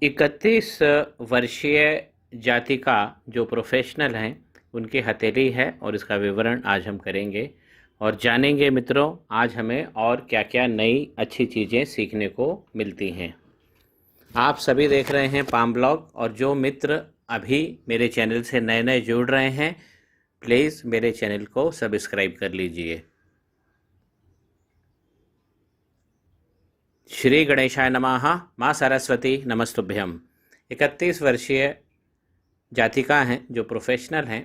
31 वर्षीय जातिका जो प्रोफेशनल हैं उनकी हथेली है और इसका विवरण आज हम करेंगे और जानेंगे मित्रों आज हमें और क्या क्या नई अच्छी चीज़ें सीखने को मिलती हैं। आप सभी देख रहे हैं पाम ब्लॉग और जो मित्र अभी मेरे चैनल से नए नए जुड़ रहे हैं प्लीज़ मेरे चैनल को सब्सक्राइब कर लीजिए। श्री गणेशाय नमः। माँ सरस्वती नमस्तुभ्यम। 31 वर्षीय जातिका हैं जो प्रोफेशनल हैं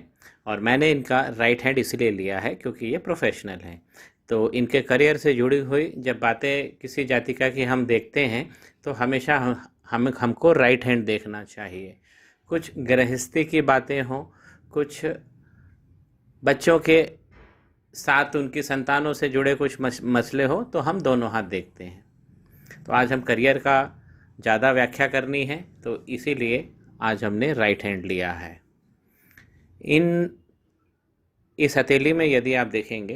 और मैंने इनका राइट हैंड इसलिए लिया है क्योंकि ये प्रोफेशनल हैं। तो इनके करियर से जुड़ी हुई जब बातें किसी जातिका की हम देखते हैं तो हमेशा हमको राइट हैंड देखना चाहिए। कुछ गृहस्थी की बातें हों, कुछ बच्चों के साथ उनकी संतानों से जुड़े कुछ मसले हो तो हम दोनों हाथ देखते हैं। तो आज हम करियर का ज़्यादा व्याख्या करनी है तो इसीलिए आज हमने राइट हैंड लिया है। इस हथेली में यदि आप देखेंगे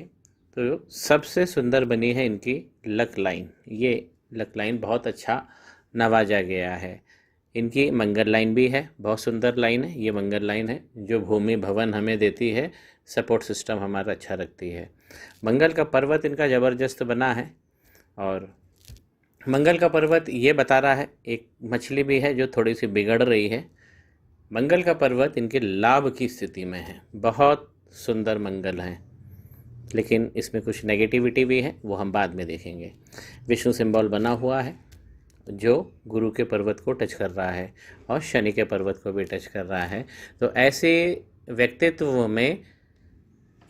तो सबसे सुंदर बनी है इनकी लक लाइन। ये लक लाइन बहुत अच्छा नवाजा गया है। इनकी मंगल लाइन भी है, बहुत सुंदर लाइन है। ये मंगल लाइन है जो भूमि भवन हमें देती है, सपोर्ट सिस्टम हमारा अच्छा रखती है। मंगल का पर्वत इनका ज़बरदस्त बना है और मंगल का पर्वत ये बता रहा है एक मछली भी है जो थोड़ी सी बिगड़ रही है। मंगल का पर्वत इनके लाभ की स्थिति में है, बहुत सुंदर मंगल है, लेकिन इसमें कुछ नेगेटिविटी भी है, वो हम बाद में देखेंगे। विष्णु सिंबल बना हुआ है जो गुरु के पर्वत को टच कर रहा है और शनि के पर्वत को भी टच कर रहा है। तो ऐसे व्यक्तित्व में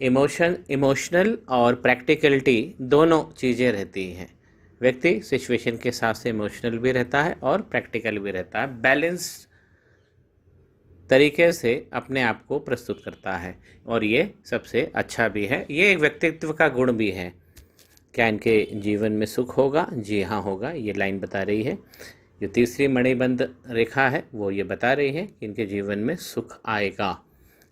इमोशनल और प्रैक्टिकलिटी दोनों चीज़ें रहती हैं। व्यक्ति सिचुएशन के हिसाब से इमोशनल भी रहता है और प्रैक्टिकल भी रहता है, बैलेंस तरीके से अपने आप को प्रस्तुत करता है और ये सबसे अच्छा भी है। ये एक व्यक्तित्व का गुण भी है। क्या इनके जीवन में सुख होगा? जी हाँ होगा, ये लाइन बता रही है। जो तीसरी मणिबंध रेखा है वो ये बता रही है कि इनके जीवन में सुख आएगा,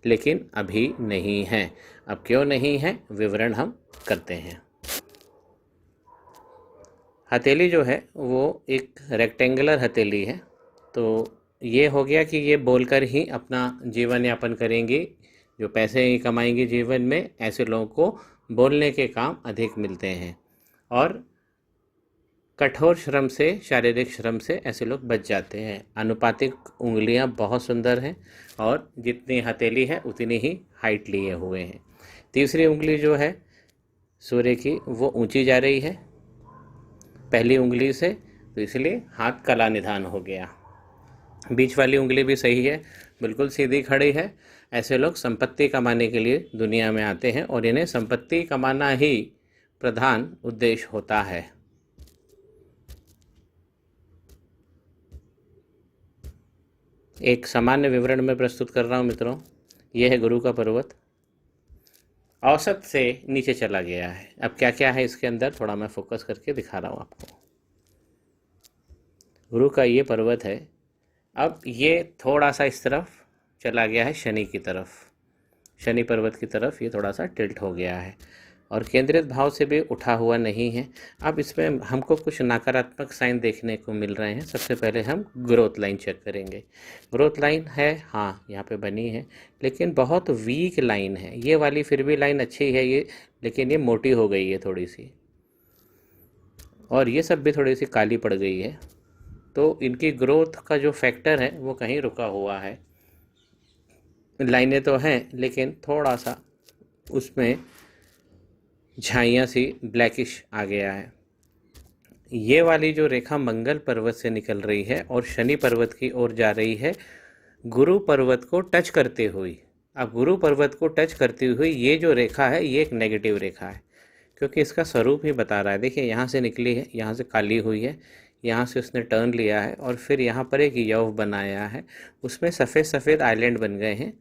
लेकिन अभी नहीं है। अब क्यों नहीं है विवरण हम करते हैं। हथेली जो है वो एक रेक्टेंगुलर हथेली है, तो ये हो गया कि ये बोलकर ही अपना जीवन यापन करेंगी। जो पैसे कमाएंगे जीवन में, ऐसे लोगों को बोलने के काम अधिक मिलते हैं और कठोर श्रम से, शारीरिक श्रम से ऐसे लोग बच जाते हैं। अनुपातिक उंगलियां बहुत सुंदर हैं और जितनी हथेली है उतनी ही हाइट लिए हुए हैं। तीसरी उंगली जो है सूर्य की वो ऊंची जा रही है पहली उंगली से, तो इसलिए हाथ कला निधान हो गया। बीच वाली उंगली भी सही है, बिल्कुल सीधी खड़ी है। ऐसे लोग संपत्ति कमाने के लिए दुनिया में आते हैं और इन्हें संपत्ति कमाना ही प्रधान उद्देश्य होता है। एक सामान्य विवरण में प्रस्तुत कर रहा हूँ मित्रों। यह है गुरु का पर्वत, औसत से नीचे चला गया है। अब क्या क्या है इसके अंदर थोड़ा मैं फोकस करके दिखा रहा हूँ आपको। गुरु का ये पर्वत है, अब ये थोड़ा सा इस तरफ चला गया है शनि की तरफ, शनि पर्वत की तरफ ये थोड़ा सा टिल्ट हो गया है और केंद्रित भाव से भी उठा हुआ नहीं है। अब इसमें हमको कुछ नकारात्मक साइन देखने को मिल रहे हैं। सबसे पहले हम ग्रोथ लाइन चेक करेंगे। ग्रोथ लाइन है, हाँ यहाँ पे बनी है, लेकिन बहुत वीक लाइन है। ये वाली फिर भी लाइन अच्छी है ये, लेकिन ये मोटी हो गई है थोड़ी सी, और ये सब भी थोड़ी सी काली पड़ गई है। तो इनकी ग्रोथ का जो फैक्टर है वो कहीं रुका हुआ है। लाइनें तो हैं लेकिन थोड़ा सा उसमें झाइयाँ सी ब्लैकिश आ गया है। ये वाली जो रेखा मंगल पर्वत से निकल रही है और शनि पर्वत की ओर जा रही है गुरु पर्वत को टच करते हुए। अब गुरु पर्वत को टच करती हुई ये जो रेखा है ये एक नेगेटिव रेखा है, क्योंकि इसका स्वरूप ही बता रहा है। देखिए यहाँ से निकली है, यहाँ से काली हुई है, यहाँ से उसने टर्न लिया है और फिर यहाँ पर एक यव बनाया है, उसमें सफ़ेद सफ़ेद आइलैंड बन गए हैं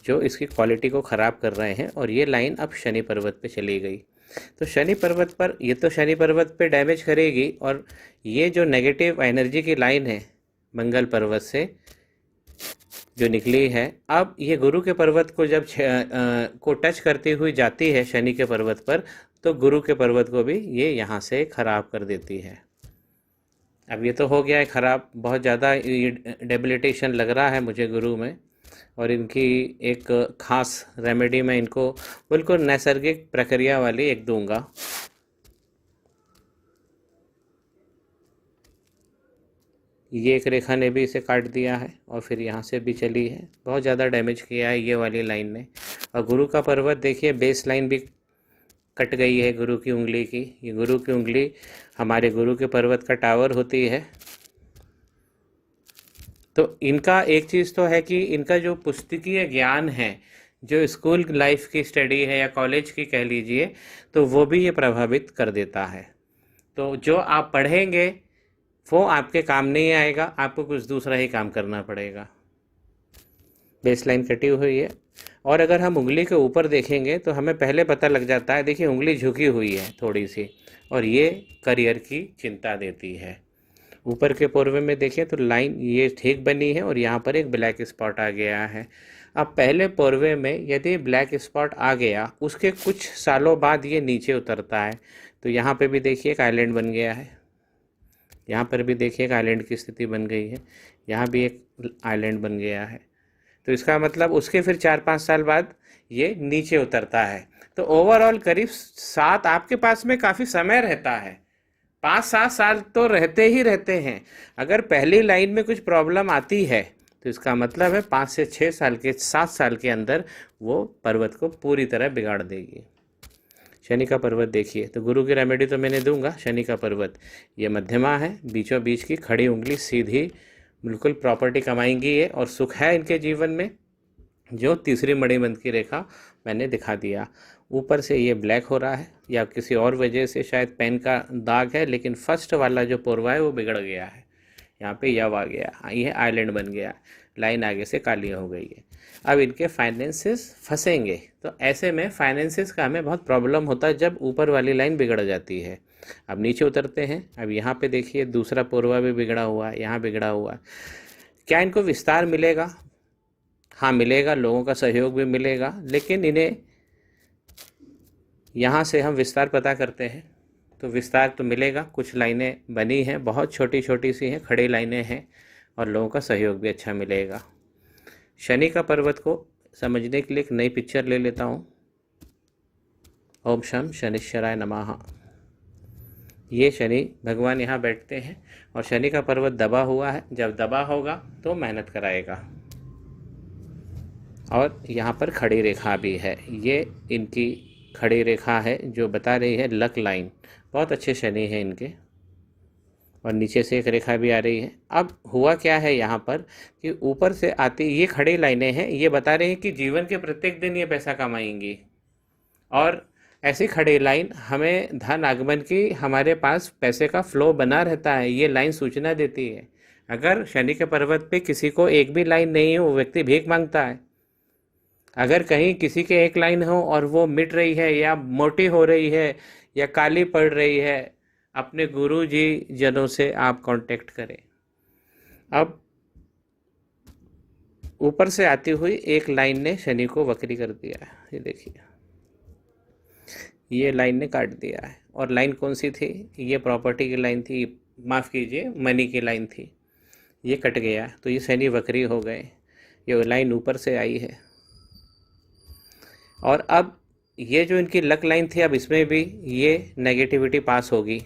जो इसकी क्वालिटी को ख़राब कर रहे हैं। और ये लाइन अब शनि पर्वत पे चली गई, तो शनि पर्वत पर ये तो शनि पर्वत पे डैमेज करेगी। और ये जो नेगेटिव एनर्जी की लाइन है मंगल पर्वत से जो निकली है, अब ये गुरु के पर्वत को जब को टच करती हुई जाती है शनि के पर्वत पर, तो गुरु के पर्वत को भी ये यहाँ से ख़राब कर देती है। अब ये तो हो गया है ख़राब, बहुत ज़्यादा डेबिलिटेशन लग रहा है मुझे गुरु में। और इनकी एक ख़ास रेमेडी मैं इनको बिल्कुल नैसर्गिक प्रक्रिया वाली एक दूंगा। ये एक रेखा ने भी इसे काट दिया है और फिर यहाँ से भी चली है, बहुत ज़्यादा डैमेज किया है ये वाली लाइन ने। और गुरु का पर्वत देखिए, बेस लाइन भी कट गई है गुरु की उंगली की। ये गुरु की उंगली हमारे गुरु के पर्वत का टावर होती है। तो इनका एक चीज़ तो है कि इनका जो पुस्तकीय ज्ञान है, जो स्कूल लाइफ की स्टडी है या कॉलेज की कह लीजिए, तो वो भी ये प्रभावित कर देता है। तो जो आप पढ़ेंगे वो आपके काम नहीं आएगा, आपको कुछ दूसरा ही काम करना पड़ेगा। बेस लाइन कटी हुई है। और अगर हम उंगली के ऊपर देखेंगे तो हमें पहले पता लग जाता है, देखिए उंगली झुकी हुई है थोड़ी सी, और ये करियर की चिंता देती है। ऊपर के पोर्वे में देखें तो लाइन ये ठीक बनी है और यहाँ पर एक ब्लैक स्पॉट आ गया है। अब पहले पोर्वे में यदि ब्लैक स्पॉट आ गया, उसके कुछ सालों बाद ये नीचे उतरता है। तो यहाँ पे भी देखिए एक आइलैंड बन गया है, यहाँ पर भी देखिए एक आइलैंड की स्थिति बन गई है, यहाँ भी एक आइलैंड बन गया है। तो इसका मतलब उसके फिर 4-5 साल बाद ये नीचे उतरता है। तो ओवरऑल करीब 7, आपके पास में काफ़ी समय रहता है, 5-7 साल तो रहते ही रहते हैं। अगर पहली लाइन में कुछ प्रॉब्लम आती है तो इसका मतलब है 5 से 6 साल के 7 साल के अंदर वो पर्वत को पूरी तरह बिगाड़ देगी। शनि का पर्वत देखिए, तो गुरु की रेमेडी तो मैंने दूंगा। शनि का पर्वत ये मध्यमा है, बीचों बीच की खड़ी उंगली सीधी, बिल्कुल प्रॉपर्टी कमाएंगी ये, और सुख है इनके जीवन में। जो तीसरी मणिबंध की रेखा मैंने दिखा दिया, ऊपर से ये ब्लैक हो रहा है या किसी और वजह से शायद पेन का दाग है, लेकिन फर्स्ट वाला जो पोरवा है वो बिगड़ गया है। यहाँ पे यव आ गया, ये आइलैंड बन गया, लाइन आगे से काली हो गई है। अब इनके फाइनेंसेस फंसेंगे। तो ऐसे में फाइनेंसेस का हमें बहुत प्रॉब्लम होता है जब ऊपर वाली लाइन बिगड़ जाती है। अब नीचे उतरते हैं। अब यहाँ पे देखिए दूसरा पोरवा भी बिगड़ा हुआ है, यहाँ बिगड़ा हुआ है। क्या इनको विस्तार मिलेगा? हाँ मिलेगा, लोगों का सहयोग भी मिलेगा, लेकिन इन्हें यहाँ से हम विस्तार पता करते हैं तो विस्तार तो मिलेगा। कुछ लाइनें बनी हैं, बहुत छोटी छोटी सी हैं, खड़ी लाइनें हैं, और लोगों का सहयोग भी अच्छा मिलेगा। शनि का पर्वत को समझने के लिए एक नई पिक्चर ले लेता हूँ। ओम शम शनिश्चराय नमः। ये शनि भगवान यहाँ बैठते हैं और शनि का पर्वत दबा हुआ है। जब दबा होगा तो मेहनत कराएगा। और यहाँ पर खड़ी रेखा भी है, ये इनकी खड़ी रेखा है जो बता रही है लक लाइन। बहुत अच्छे शनि हैं इनके। और नीचे से एक रेखा भी आ रही है। अब हुआ क्या है यहाँ पर कि ऊपर से आती ये खड़ी लाइनें हैं, ये बता रही हैं कि जीवन के प्रत्येक दिन ये पैसा कमाएंगी। और ऐसी खड़ी लाइन हमें धन आगमन की, हमारे पास पैसे का फ्लो बना रहता है, ये लाइन सूचना देती है। अगर शनि के पर्वत पे किसी को एक भी लाइन नहीं है, वो व्यक्ति भीख मांगता है। अगर कहीं किसी के एक लाइन हो और वो मिट रही है या मोटी हो रही है या काली पड़ रही है, अपने गुरु जी जनों से आप कांटेक्ट करें। अब ऊपर से आती हुई एक लाइन ने शनि को वक्री कर दिया है, ये देखिए, ये लाइन ने काट दिया है। और लाइन कौन सी थी? ये प्रॉपर्टी की लाइन थी, माफ़ कीजिए मनी की लाइन थी, ये कट गया तो ये शनि वक्री हो गए। ये लाइन ऊपर से आई है। और अब ये जो इनकी लक लाइन थी, अब इसमें भी ये नेगेटिविटी पास होगी।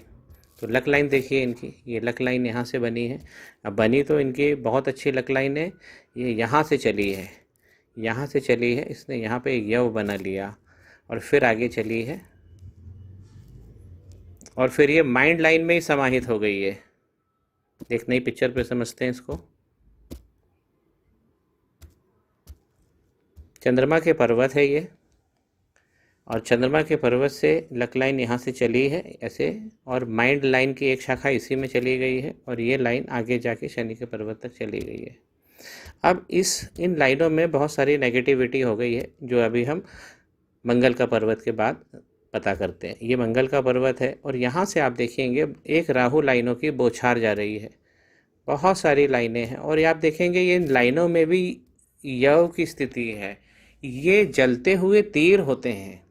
तो लक लाइन देखिए इनकी, ये लक लाइन यहाँ से बनी है। अब बनी तो इनकी बहुत अच्छी लक लाइन है, ये यहाँ से चली है, यहाँ से चली है, इसने यहाँ पे यव बना लिया और फिर आगे चली है और फिर ये माइंड लाइन में ही समाहित हो गई है। एक नई पिक्चर पे समझते हैं इसको। चंद्रमा के पर्वत है ये, और चंद्रमा के पर्वत से लक लाइन यहाँ से चली है ऐसे, और माइंड लाइन की एक शाखा इसी में चली गई है, और ये लाइन आगे जाके शनि के पर्वत तक चली गई है। अब इन लाइनों में बहुत सारी नेगेटिविटी हो गई है, जो अभी हम मंगल का पर्वत के बाद पता करते हैं। ये मंगल का पर्वत है और यहाँ से आप देखेंगे एक राहु लाइनों की बौछार जा रही है, बहुत सारी लाइनें हैं। और आप देखेंगे ये इन लाइनों में भी यव की स्थिति है, ये जलते हुए तीर होते हैं।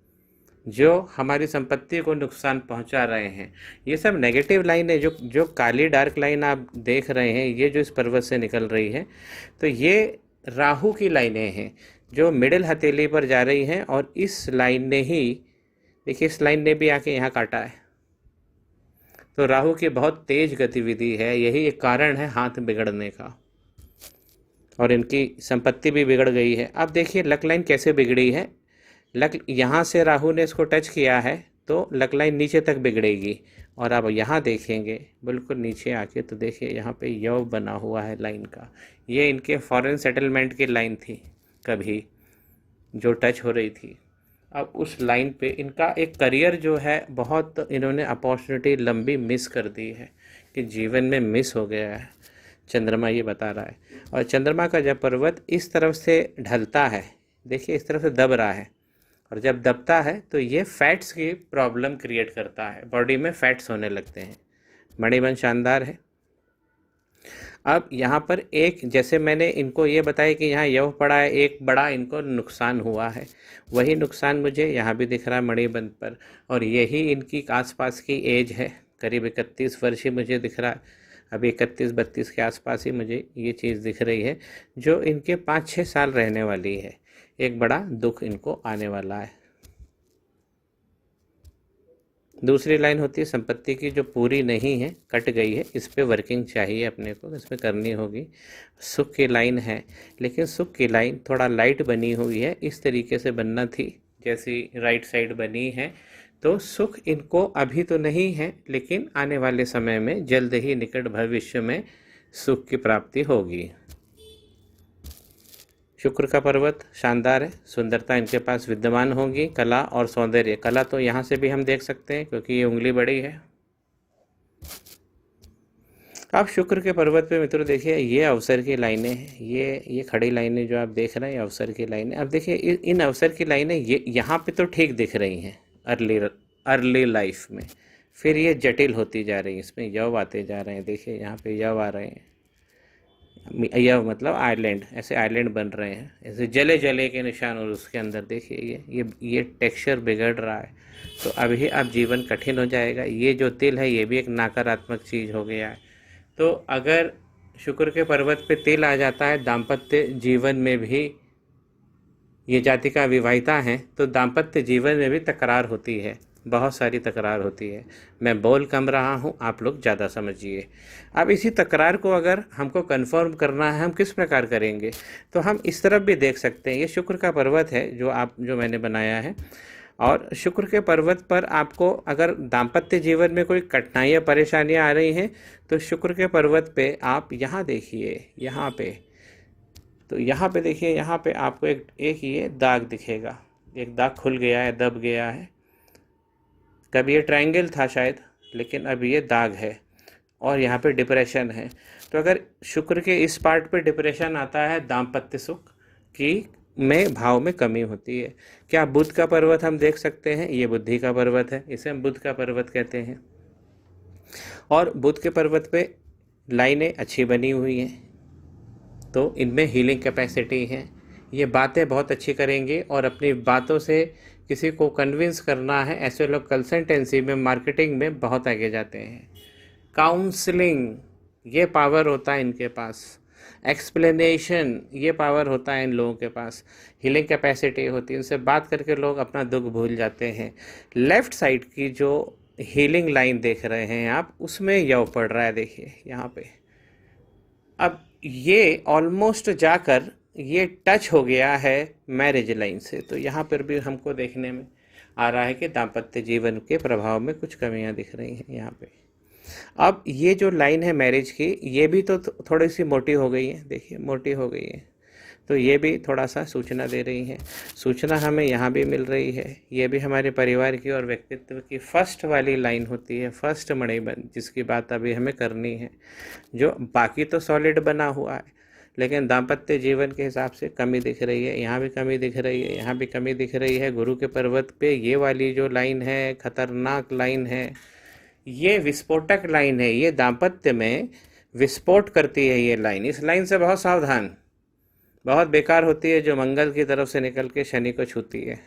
जो हमारी संपत्ति को नुकसान पहुंचा रहे हैं। ये सब नेगेटिव लाइन है। जो जो काली डार्क लाइन आप देख रहे हैं, ये जो इस पर्वत से निकल रही है, तो ये राहु की लाइनें हैं जो मिडिल हथेली पर जा रही हैं। और इस लाइन ने ही, देखिए इस लाइन ने भी आके यहाँ काटा है। तो राहु की बहुत तेज गतिविधि है, यही एक कारण है हाथ बिगड़ने का, और इनकी संपत्ति भी बिगड़ गई है। अब देखिए लक लाइन कैसे बिगड़ी है। लक यहाँ से राहु ने इसको टच किया है तो लक लाइन नीचे तक बिगड़ेगी। और अब यहाँ देखेंगे बिल्कुल नीचे आके, तो देखिए यहाँ पे यव बना हुआ है लाइन का। ये इनके फॉरेन सेटलमेंट की लाइन थी कभी, जो टच हो रही थी। अब उस लाइन पे इनका एक करियर जो है, बहुत इन्होंने अपॉर्चुनिटी लंबी मिस कर दी है, कि जीवन में मिस हो गया है। चंद्रमा ये बता रहा है। और चंद्रमा का जब पर्वत इस तरफ से ढलता है, देखिए इस तरफ से दब रहा है, और जब दबता है तो ये फैट्स की प्रॉब्लम क्रिएट करता है, बॉडी में फैट्स होने लगते हैं। मणिबंध शानदार है। अब यहाँ पर एक, जैसे मैंने इनको ये बताया कि यहाँ यव पड़ा है, एक बड़ा इनको नुकसान हुआ है, वही नुकसान मुझे यहाँ भी दिख रहा है मणिबंध पर। और यही इनकी आसपास की एज है, करीब 31 वर्ष ही मुझे दिख रहा है। अभी 31-32 के आसपास ही मुझे ये चीज़ दिख रही है, जो इनके 5-6 साल रहने वाली है। एक बड़ा दुख इनको आने वाला है। दूसरी लाइन होती है संपत्ति की, जो पूरी नहीं है, कट गई है, इस पे वर्किंग चाहिए अपने को, इसमें करनी होगी। सुख की लाइन है, लेकिन सुख की लाइन थोड़ा लाइट बनी हुई है, इस तरीके से बनना थी जैसी राइट साइड बनी है। तो सुख इनको अभी तो नहीं है, लेकिन आने वाले समय में जल्द ही निकट भविष्य में सुख की प्राप्ति होगी। शुक्र का पर्वत शानदार है, सुंदरता इनके पास विद्यमान होगी। कला और सौंदर्य, कला तो यहाँ से भी हम देख सकते हैं क्योंकि ये उंगली बड़ी है। अब शुक्र के पर्वत पे मित्रों देखिए, ये अवसर की लाइनें हैं, ये खड़ी लाइनें जो आप देख रहे हैं, अवसर की लाइनें। अब देखिए इन अवसर की लाइनें ये यहाँ पे तो ठीक दिख रही हैं अर्ली लाइफ में, फिर ये जटिल होती जा रही है, इसमें यव आते जा रहे हैं। देखिए यहाँ पे यव आ रहे हैं, यव मतलब आइलैंड, ऐसे आइलैंड बन रहे हैं, ऐसे जले जले के निशान। और उसके अंदर देखिए ये टेक्सचर बिगड़ रहा है, तो अभी अब जीवन कठिन हो जाएगा। ये जो तिल है, ये भी एक नकारात्मक चीज़ हो गया है। तो अगर शुक्र के पर्वत पे तिल आ जाता है, दाम्पत्य जीवन में भी, ये जातिका विवाहिता हैं तो दाम्पत्य जीवन में भी तकरार होती है, बहुत सारी तकरार होती है। मैं बोल कम रहा हूँ, आप लोग ज़्यादा समझिए। अब इसी तकरार को अगर हमको कन्फर्म करना है, हम किस प्रकार करेंगे, तो हम इस तरफ भी देख सकते हैं। ये शुक्र का पर्वत है जो मैंने बनाया है। और शुक्र के पर्वत पर आपको अगर दाम्पत्य जीवन में कोई कठिनाइयाँ परेशानियाँ आ रही हैं, तो शुक्र के पर्वत पे आप यहाँ देखिए, यहाँ पे, तो यहाँ पे देखिए, यहाँ पे आपको एक ये दाग दिखेगा, एक दाग खुल गया है, दब गया है। कभी ये ट्रायंगल था शायद, लेकिन अब ये दाग है। और यहाँ पे डिप्रेशन है। तो अगर शुक्र के इस पार्ट पे डिप्रेशन आता है, दाम्पत्य सुख की में भाव में कमी होती है। क्या बुध का पर्वत हम देख सकते हैं, ये बुद्धि का पर्वत है, इसे हम बुध का पर्वत कहते हैं। और बुध के पर्वत पे लाइनें अच्छी बनी हुई हैं, तो इनमें हीलिंग कैपेसिटी है। ये बातें बहुत अच्छी करेंगे, और अपनी बातों से किसी को कन्विंस करना है, ऐसे लोग कंसल्टेंसी में, मार्केटिंग में बहुत आगे जाते हैं। काउंसलिंग, ये पावर होता है इनके पास। एक्सप्लेनेशन, ये पावर होता है इन लोगों के पास। हीलिंग कैपेसिटी होती है, उनसे बात करके लोग अपना दुख भूल जाते हैं। लेफ़्ट साइड की जो हीलिंग लाइन देख रहे हैं आप, उसमें यव पड़ रहा है, देखिए यहाँ पे। अब ये ऑलमोस्ट जाकर ये टच हो गया है मैरिज लाइन से, तो यहाँ पर भी हमको देखने में आ रहा है कि दाम्पत्य जीवन के प्रभाव में कुछ कमियां दिख रही हैं यहाँ पे। अब ये जो लाइन है मैरिज की, ये भी तो थोड़ी सी मोटी हो गई है, देखिए मोटी हो गई है, तो ये भी थोड़ा सा सूचना दे रही है। सूचना हमें यहाँ भी मिल रही है, ये भी हमारे परिवार की और व्यक्तित्व की फर्स्ट वाली लाइन होती है, फर्स्ट मणिबंध, जिसकी बात अभी हमें करनी है। जो बाकी तो सॉलिड बना हुआ है, लेकिन दाम्पत्य जीवन के हिसाब से कमी दिख रही है, यहाँ भी कमी दिख रही है, यहाँ भी कमी दिख रही है। गुरु के पर्वत पे ये वाली जो लाइन है, खतरनाक लाइन है, ये विस्फोटक लाइन है, ये दाम्पत्य में विस्फोट करती है ये लाइन। इस लाइन से बहुत सावधान, बहुत बेकार होती है, जो मंगल की तरफ से निकल के शनि को छूती है।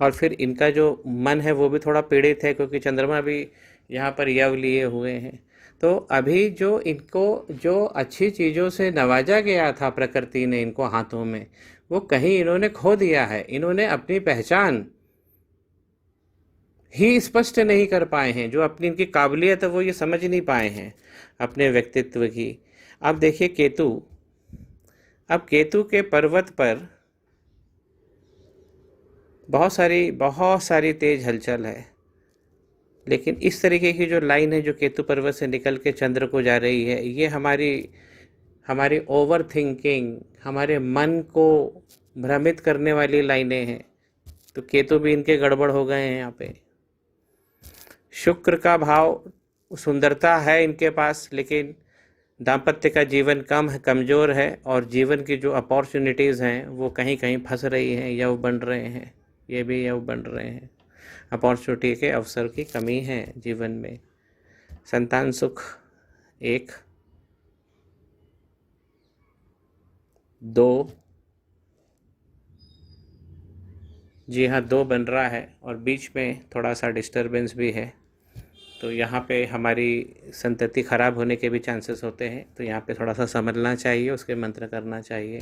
और फिर इनका जो मन है वो भी थोड़ा पीड़ित है, क्योंकि चंद्रमा भी यहाँ पर यव लिए हुए हैं। तो अभी जो इनको जो अच्छी चीज़ों से नवाजा गया था प्रकृति ने इनको हाथों में, वो कहीं इन्होंने खो दिया है। इन्होंने अपनी पहचान ही स्पष्ट नहीं कर पाए हैं, जो अपनी इनकी काबिलियत है वो ये समझ नहीं पाए हैं अपने व्यक्तित्व की। अब देखिए केतु, अब केतु के पर्वत पर बहुत सारी तेज हलचल है, लेकिन इस तरीके की जो लाइन है जो केतु पर्वत से निकल के चंद्र को जा रही है, ये हमारी हमारी ओवर थिंकिंग, हमारे मन को भ्रमित करने वाली लाइनें हैं। तो केतु भी इनके गड़बड़ हो गए हैं यहाँ पे। शुक्र का भाव, सुंदरता है इनके पास, लेकिन दाम्पत्य का जीवन कमज़ोर है, और जीवन की जो अपॉर्चुनिटीज़ हैं वो कहीं कहीं फंस रही हैं, यव बन रहे हैं, ये भी यव बन रहे हैं। अपॉर्चुनिटी के अवसर की कमी है जीवन में। संतान सुख 1, 2, जी हाँ 2 बन रहा है, और बीच में थोड़ा सा डिस्टरबेंस भी है। तो यहाँ पे हमारी संतति खराब होने के भी चांसेस होते हैं, तो यहाँ पे थोड़ा सा समझना चाहिए, उसके मंत्र करना चाहिए।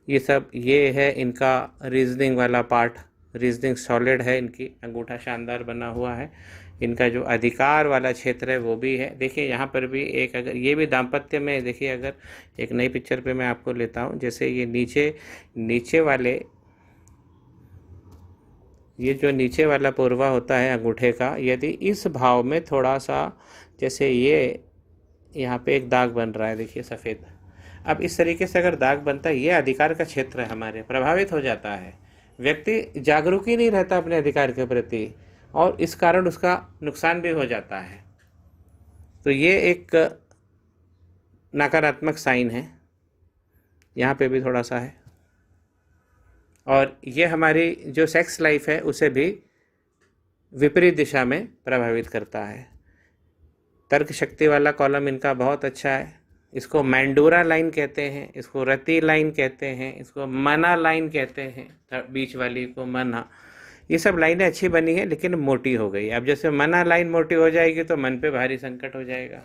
ये है इनका रीजनिंग वाला पार्ट। रीजनिंग सॉलिड है इनकी, अंगूठा शानदार बना हुआ है। इनका जो अधिकार वाला क्षेत्र है वो भी है। देखिए यहाँ पर भी एक, अगर ये भी दाम्पत्य में देखिए, अगर एक नई पिक्चर पे मैं आपको लेता हूँ, जैसे ये नीचे वाले, ये जो नीचे वाला पूर्वा होता है अंगूठे का, यदि इस भाव में थोड़ा सा, जैसे ये यहाँ पे एक दाग बन रहा है देखिए सफ़ेद, अब इस तरीके से अगर दाग बनता है, ये अधिकार का क्षेत्र है हमारे, प्रभावित हो जाता है। व्यक्ति जागरूक ही नहीं रहता अपने अधिकार के प्रति, और इस कारण उसका नुकसान भी हो जाता है। तो ये एक नकारात्मक साइन है, यहाँ पे भी थोड़ा सा है। और ये हमारी जो सेक्स लाइफ है उसे भी विपरीत दिशा में प्रभावित करता है। तर्क शक्ति वाला कॉलम इनका बहुत अच्छा है। इसको मैंडूरा लाइन कहते हैं, इसको रति लाइन कहते हैं, इसको मना लाइन कहते हैं, बीच वाली को मना। ये सब लाइनें अच्छी बनी है, लेकिन मोटी हो गई। अब जैसे मना लाइन मोटी हो जाएगी तो मन पे भारी संकट हो जाएगा।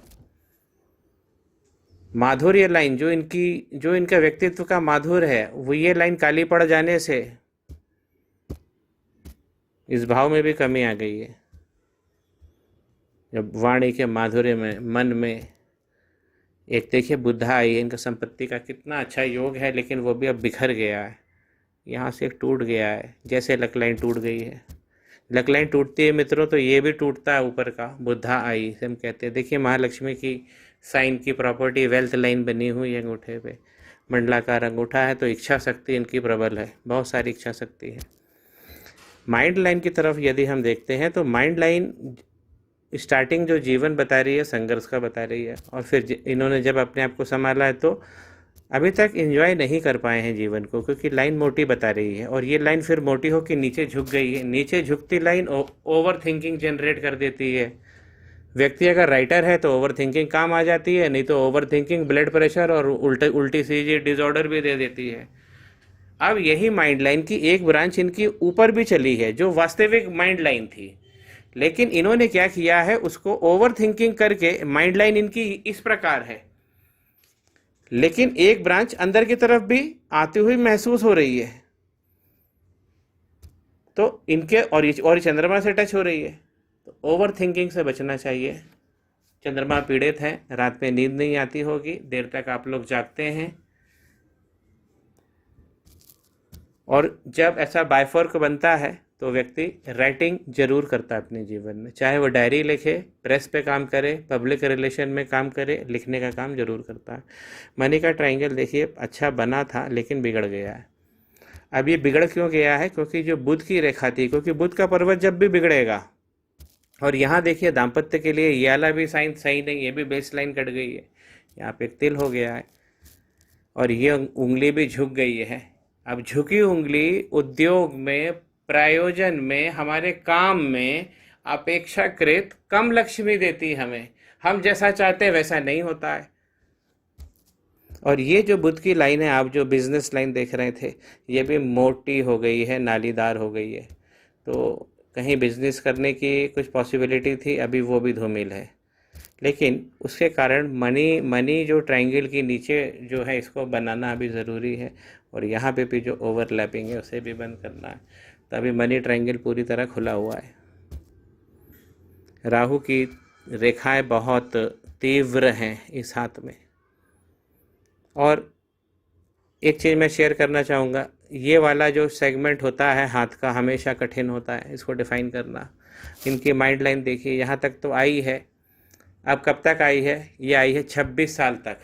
माधुर्य लाइन, जो इनका व्यक्तित्व का माधुर्य है, वो ये लाइन काली पड़ जाने से इस भाव में भी कमी आ गई है। जब वाणी के माधुर्य में, मन में एक देखिए बुद्धा आई है, इनका संपत्ति का कितना अच्छा योग है, लेकिन वो भी अब बिखर गया है। यहाँ से एक टूट गया है, जैसे लक लाइन टूट गई है। लक लाइन टूटती है मित्रों तो ये भी टूटता है ऊपर का। बुद्धा आई से हम कहते हैं। देखिए महालक्ष्मी की साइन की प्रॉपर्टी वेल्थ लाइन बनी हुई है अंगूठे पे, मंडलाकार अंगूठा है, तो इच्छा शक्ति इनकी प्रबल है, बहुत सारी इच्छा शक्ति है। माइंड लाइन की तरफ यदि हम देखते हैं तो माइंड लाइन स्टार्टिंग जो जीवन बता रही है संघर्ष का बता रही है, और फिर इन्होंने जब अपने आप को संभाला है तो अभी तक एंजॉय नहीं कर पाए हैं जीवन को, क्योंकि लाइन मोटी बता रही है, और ये लाइन फिर मोटी होकर नीचे झुक गई है। नीचे झुकती लाइन ओवर थिंकिंग जनरेट कर देती है। व्यक्ति अगर राइटर है तो ओवर थिंकिंग काम आ जाती है, नहीं तो ओवर थिंकिंग ब्लड प्रेशर और उल्टी सीधी डिसऑर्डर भी दे देती है। अब यही माइंड लाइन की एक ब्रांच इनकी ऊपर भी चली है, जो वास्तविक माइंड लाइन थी, लेकिन इन्होंने क्या किया है, उसको ओवर थिंकिंग करके माइंड लाइन इनकी इस प्रकार है, लेकिन एक ब्रांच अंदर की तरफ भी आती हुई महसूस हो रही है। तो इनके और चंद्रमा से टच हो रही है, तो ओवर थिंकिंग से बचना चाहिए। चंद्रमा पीड़ित है, रात में नींद नहीं आती होगी, देर तक आप लोग जागते हैं, और जब ऐसा बायफॉर्क बनता है तो व्यक्ति राइटिंग जरूर करता है अपने जीवन में, चाहे वो डायरी लिखे, प्रेस पे काम करे, पब्लिक रिलेशन में काम करे, लिखने का काम जरूर करता है। मनी का ट्रायंगल देखिए अच्छा बना था, लेकिन बिगड़ गया है। अब ये बिगड़ क्यों गया है? क्योंकि जो बुध की रेखा थी, क्योंकि बुध का पर्वत जब भी बिगड़ेगा, और यहाँ देखिए दाम्पत्य के लिए ये वाला भी साइन सही नहीं, ये भी बेस लाइन कट गई है, यहाँ पे एक तिल हो गया है, और ये उंगली भी झुक गई है। अब झुकी उंगली उद्योग में, प्रयोजन में, हमारे काम में अपेक्षाकृत कम लक्ष्मी देती हमें। हम जैसा चाहते हैं वैसा नहीं होता है। और ये जो बुध की लाइन है, आप जो बिजनेस लाइन देख रहे थे, ये भी मोटी हो गई है, नालीदार हो गई है। तो कहीं बिजनेस करने की कुछ पॉसिबिलिटी थी, अभी वो भी धूमिल है। लेकिन उसके कारण मनी मनी जो ट्रायंगल के नीचे जो है, इसको बनाना अभी ज़रूरी है। और यहाँ पे भी जो ओवरलैपिंग है उसे भी बंद करना है। तो अभी मनी ट्रायंगल पूरी तरह खुला हुआ है। राहु की रेखाएं बहुत तीव्र हैं इस हाथ में। और एक चीज़ मैं शेयर करना चाहूँगा, ये वाला जो सेगमेंट होता है हाथ का, हमेशा कठिन होता है इसको डिफाइन करना। इनकी माइंड लाइन देखिए, यहाँ तक तो आई है। अब कब तक आई है? ये आई है 26 साल तक।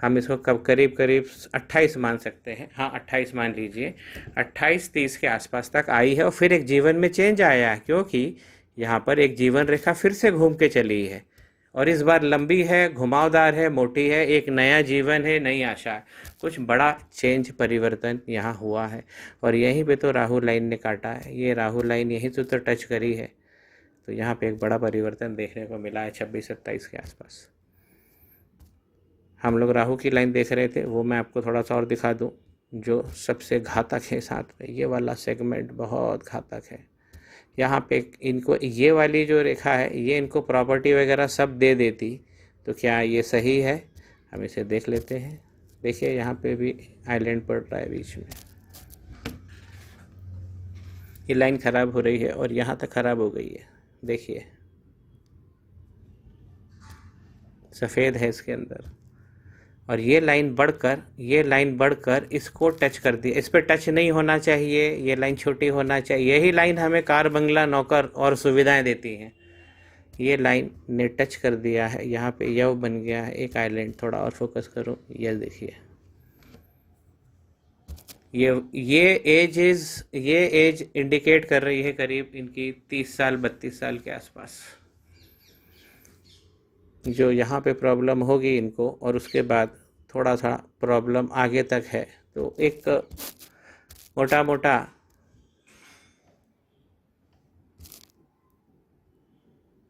हम इसको कब करीब करीब 28 मान सकते हैं। हाँ, 28 मान लीजिए। 28-30 के आसपास तक आई है और फिर एक जीवन में चेंज आया है, क्योंकि यहाँ पर एक जीवन रेखा फिर से घूम के चली है। और इस बार लंबी है, घुमावदार है, मोटी है। एक नया जीवन है, नई आशा है। कुछ बड़ा चेंज, परिवर्तन यहाँ हुआ है। और यहीं पे तो राहु लाइन ने काटा है। ये राहु लाइन यहीं तो टच करी है। तो यहाँ पे एक बड़ा परिवर्तन देखने को मिला है 26-27 के आसपास। हम लोग राहु की लाइन देख रहे थे, वो मैं आपको थोड़ा सा और दिखा दूं। जो सबसे घातक है साथ में, ये वाला सेगमेंट बहुत घातक है। यहाँ पे इनको ये वाली जो रेखा है, ये इनको प्रॉपर्टी वगैरह सब दे देती। तो क्या ये सही है? हम इसे देख लेते हैं। देखिए, यहाँ पे भी आइलैंड पड़ रहा है बीच में। ये लाइन ख़राब हो रही है और यहाँ तक ख़राब हो गई है। देखिए, सफ़ेद है इसके अंदर। और ये लाइन बढ़कर इसको टच कर दी। इस पर टच नहीं होना चाहिए, ये लाइन छोटी होना चाहिए। यही लाइन हमें कार, बंगला, नौकर और सुविधाएं देती हैं। ये लाइन ने टच कर दिया है। यहाँ पे यव बन गया है एक आइलैंड। थोड़ा और फोकस करो, ये देखिए। ये एज इंडिकेट कर रही है करीब इनकी 30 साल 32 साल के आसपास। जो यहाँ पे प्रॉब्लम होगी इनको, और उसके बाद थोड़ा सा प्रॉब्लम आगे तक है। तो एक मोटा मोटा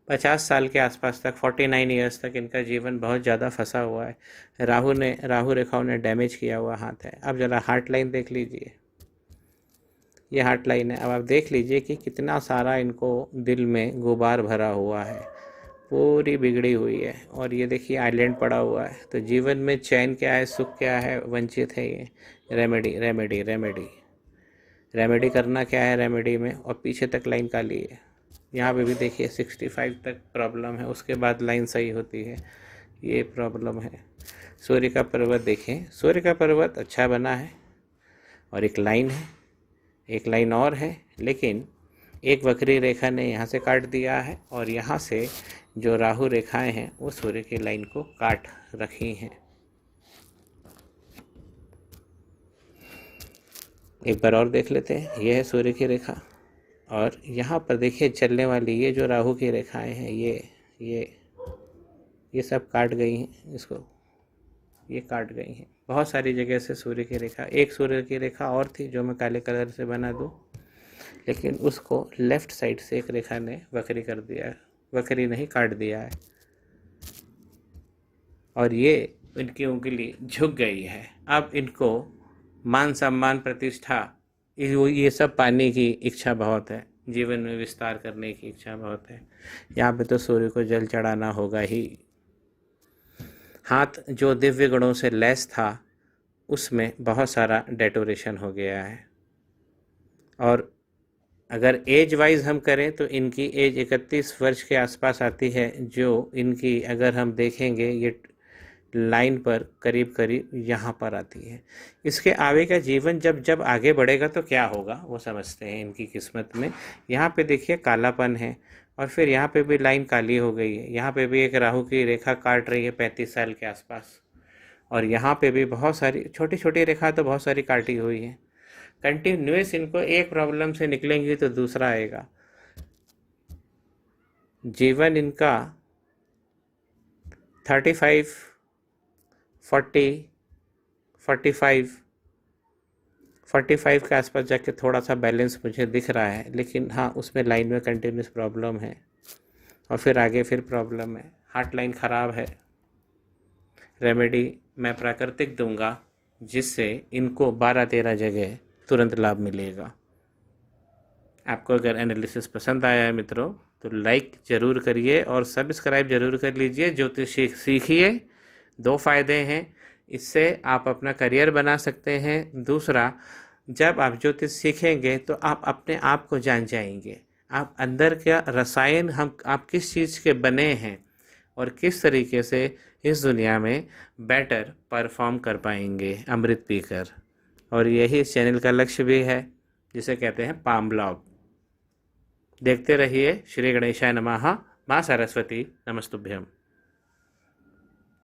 50 साल के आसपास तक, 49 ईयर्स तक इनका जीवन बहुत ज़्यादा फंसा हुआ है। राहु रेखाओं ने डैमेज किया हुआ हाथ है। अब ज़रा हार्ट लाइन देख लीजिए। ये हार्ट लाइन है। अब आप देख लीजिए कि कितना सारा इनको दिल में गुबार भरा हुआ है, पूरी बिगड़ी हुई है। और ये देखिए, आइलैंड पड़ा हुआ है। तो जीवन में चैन क्या है, सुख क्या है, वंचित है ये। रेमेडी रेमेडी रेमेडी रेमेडी करना क्या है रेमेडी में। और पीछे तक लाइन काली है। यहाँ पे भी देखिए 65 तक प्रॉब्लम है, उसके बाद लाइन सही होती है। ये प्रॉब्लम है। सूर्य का पर्वत देखें, सूर्य का पर्वत अच्छा बना है। और एक लाइन है, एक लाइन और है, लेकिन एक वक्री रेखा ने यहाँ से काट दिया है। और यहाँ से जो राहु रेखाएं हैं वो सूर्य की लाइन को काट रखी हैं। एक बार और देख लेते हैं। यह है सूर्य की रेखा। और यहाँ पर देखिए चलने वाली ये जो राहु की रेखाएं हैं, ये सब काट गई हैं। इसको ये काट गई हैं बहुत सारी जगह से सूर्य की रेखा। एक सूर्य की रेखा और थी जो मैं काले कलर से बना दूँ, लेकिन उसको लेफ्ट साइड से एक रेखा ने वक्री कर दिया है। वक्री नहीं, काट दिया है। और ये इनकी उंगली झुक गई है। अब इनको मान सम्मान, प्रतिष्ठा, ये सब पाने की इच्छा बहुत है। जीवन में विस्तार करने की इच्छा बहुत है। यहाँ पे तो सूर्य को जल चढ़ाना होगा ही। हाथ जो दिव्य गुणों से लैस था, उसमें बहुत सारा डेटोरेशन हो गया है। और अगर एज वाइज हम करें तो इनकी एज 31 वर्ष के आसपास आती है। जो इनकी अगर हम देखेंगे, ये लाइन पर करीब करीब यहाँ पर आती है। इसके आगे का जीवन जब आगे बढ़ेगा तो क्या होगा वो समझते हैं इनकी किस्मत में। यहाँ पे देखिए कालापन है। और फिर यहाँ पे भी लाइन काली हो गई है। यहाँ पे भी एक राहु की रेखा काट रही है 35 साल के आसपास। और यहाँ पे भी बहुत सारी छोटी छोटी रेखा तो बहुत सारी काटी हुई है। कंटिन्यूस इनको एक प्रॉब्लम से निकलेंगी तो दूसरा आएगा। जीवन इनका 35, 40, 45 के आसपास जाके थोड़ा सा बैलेंस मुझे दिख रहा है। लेकिन हाँ, उसमें लाइन में कंटिन्यूस प्रॉब्लम है। और फिर आगे फिर प्रॉब्लम है। हार्ट लाइन ख़राब है, रेमेडी मैं प्राकृतिक दूंगा, जिससे इनको 12-13 जगह तुरंत लाभ मिलेगा। आपको अगर एनालिसिस पसंद आया है मित्रों, तो लाइक ज़रूर करिए और सब्सक्राइब ज़रूर कर लीजिए। ज्योतिष सीखिए, 2 फ़ायदे हैं, इससे आप अपना करियर बना सकते हैं। दूसरा, जब आप ज्योतिष सीखेंगे तो आप अपने आप को जान जाएंगे, आप अंदर क्या रसायन आप किस चीज़ के बने हैं और किस तरीके से इस दुनिया में बेटर परफॉर्म कर पाएंगे अमृत पीकर। और यही इस चैनल का लक्ष्य भी है, जिसे कहते हैं पाम ब्लॉग। देखते रहिए। श्री गणेशाय नमः। माँ सरस्वती नमस्तुभ्यम।